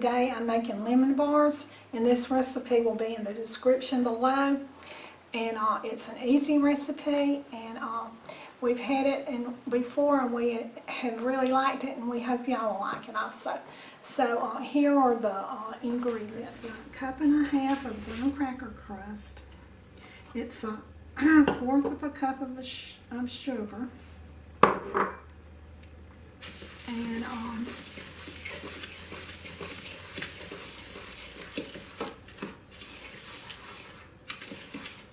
today I'm making lemon bars, and this recipe will be in the description below. And it's an easy recipe, and we've had it before, and we have really liked it, and we hope y'all will like it also. So here are the ingredients. A cup and a half of graham cracker crust. It's a fourth of a cup of sugar. And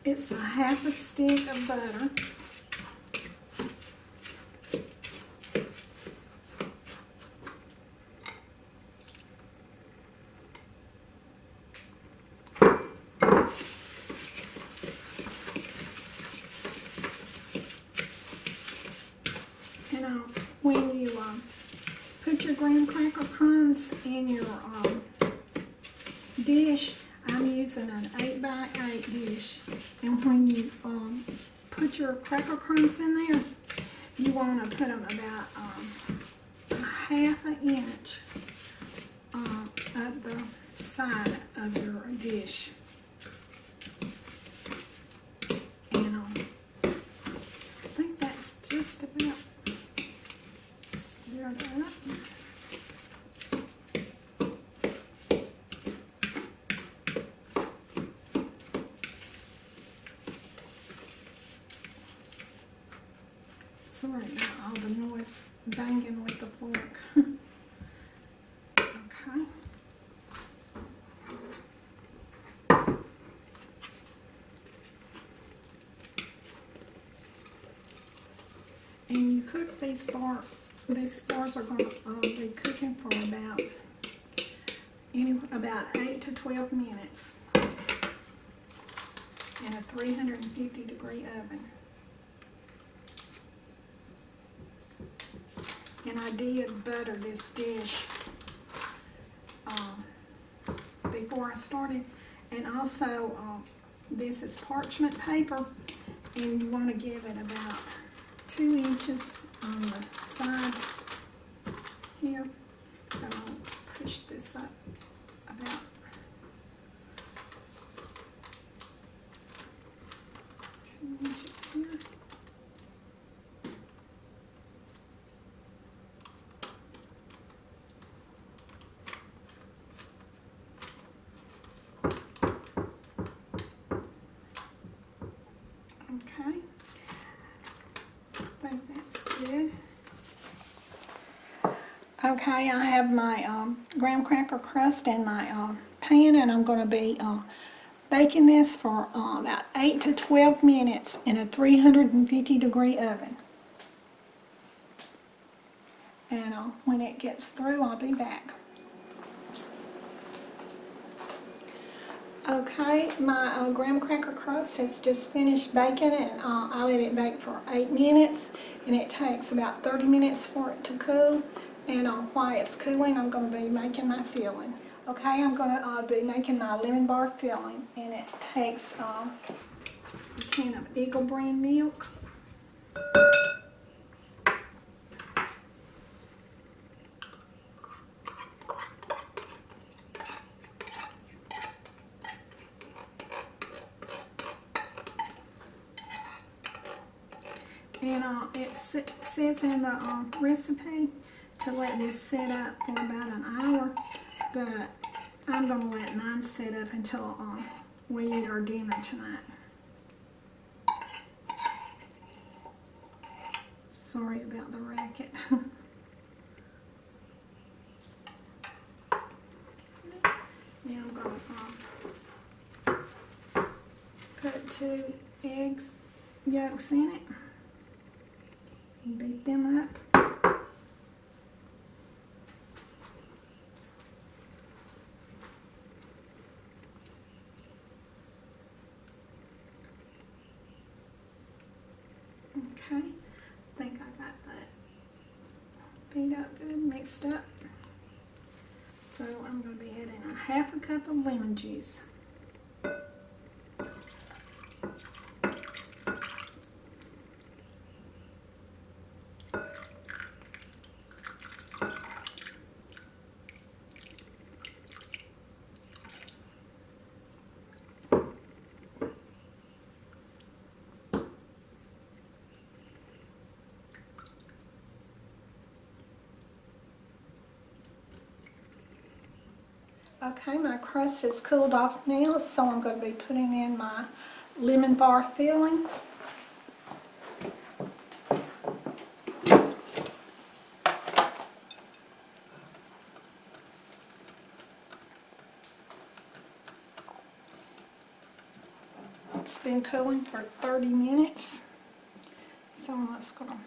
it's a half a stick of butter. And when you put your graham cracker crumbs in your dish, I'm using an 8x8 dish, and when you put your cracker crumbs in there, you want to put them about a half an inch up the side of your dish. And I think that's just about stirred up. Sorry about all the noise banging with the fork. Okay. And you cook these bars. These bars are going to be cooking for about 8 to 12 minutes in a 350-degree oven. And I did butter this dish before I started. And also, this is parchment paper, and you want to give it about 2 inches on the sides here. So I'll push this up about 2 inches here. Okay, I think that's good. Okay, I have my graham cracker crust in my pan, and I'm going to be baking this for about 8 to 12 minutes in a 350-degree oven. And when it gets through, I'll be back. Okay, my graham cracker crust has just finished baking, and I let it bake for 8 minutes, and it takes about 30 minutes for it to cool. And while it's cooling, I'm going to be making my filling. Okay, I'm going to be making my lemon bar filling, and it takes a can of Eagle brand milk. And it says in the recipe to let this set up for about an hour, but I'm going to let mine set up until we eat our dinner tonight. Sorry about the racket. Now I'm going to put 2 eggs yolks in it. Beat them up. Okay, I think I got that beat up good, mixed up. So I'm going to be adding a half a cup of lemon juice. Okay, my crust is cooled off now, so I'm going to be putting in my lemon bar filling. It's been cooling for 30 minutes, so I'm just going to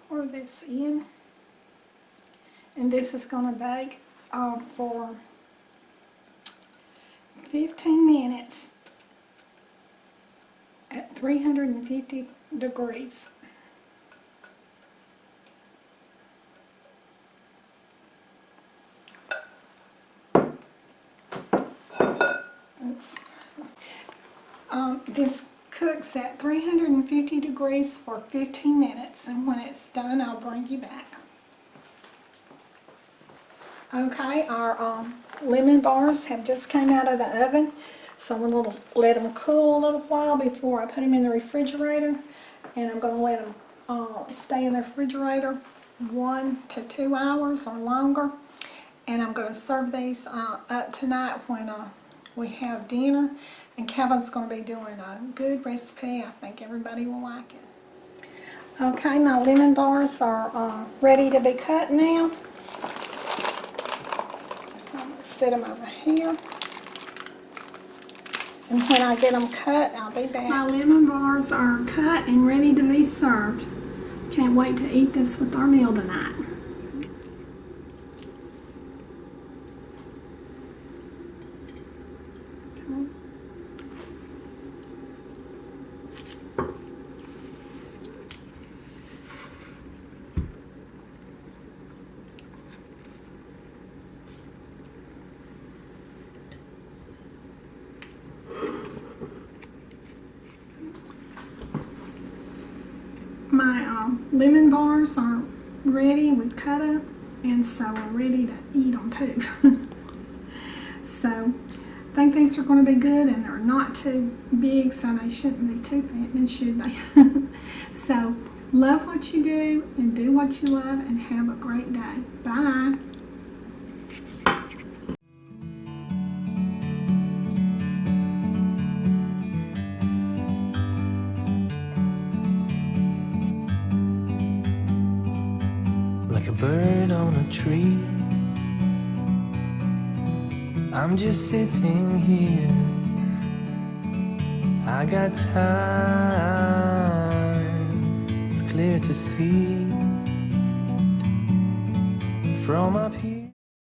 pour this in, and this is going to bake for 15 minutes at 350 degrees. Oops. This cooks at 350 degrees for 15 minutes, and when it's done, I'll bring you back. Okay, our lemon bars have just came out of the oven, so I'm going to let them cool a little while before I put them in the refrigerator, and I'm going to let them stay in the refrigerator 1 to 2 hours or longer, and I'm going to serve these up tonight when we have dinner, and Kevin's going to be doing a good recipe. I think everybody will like it. Okay, my lemon bars are ready to be cut now. So I'm going to set them over here, and when I get them cut, I'll be back. My lemon bars are cut and ready to be served. Can't wait to eat this with our meal tonight. My lemon bars are ready, we cut up, and so we're ready to eat them too. So I think these are going to be good, and they're not too big, so they shouldn't be too fattening, should they? So love what you do and do what you love, and have a great day. Bye. Like a bird on a tree, I'm just sitting here. I got time, it's clear to see from up here.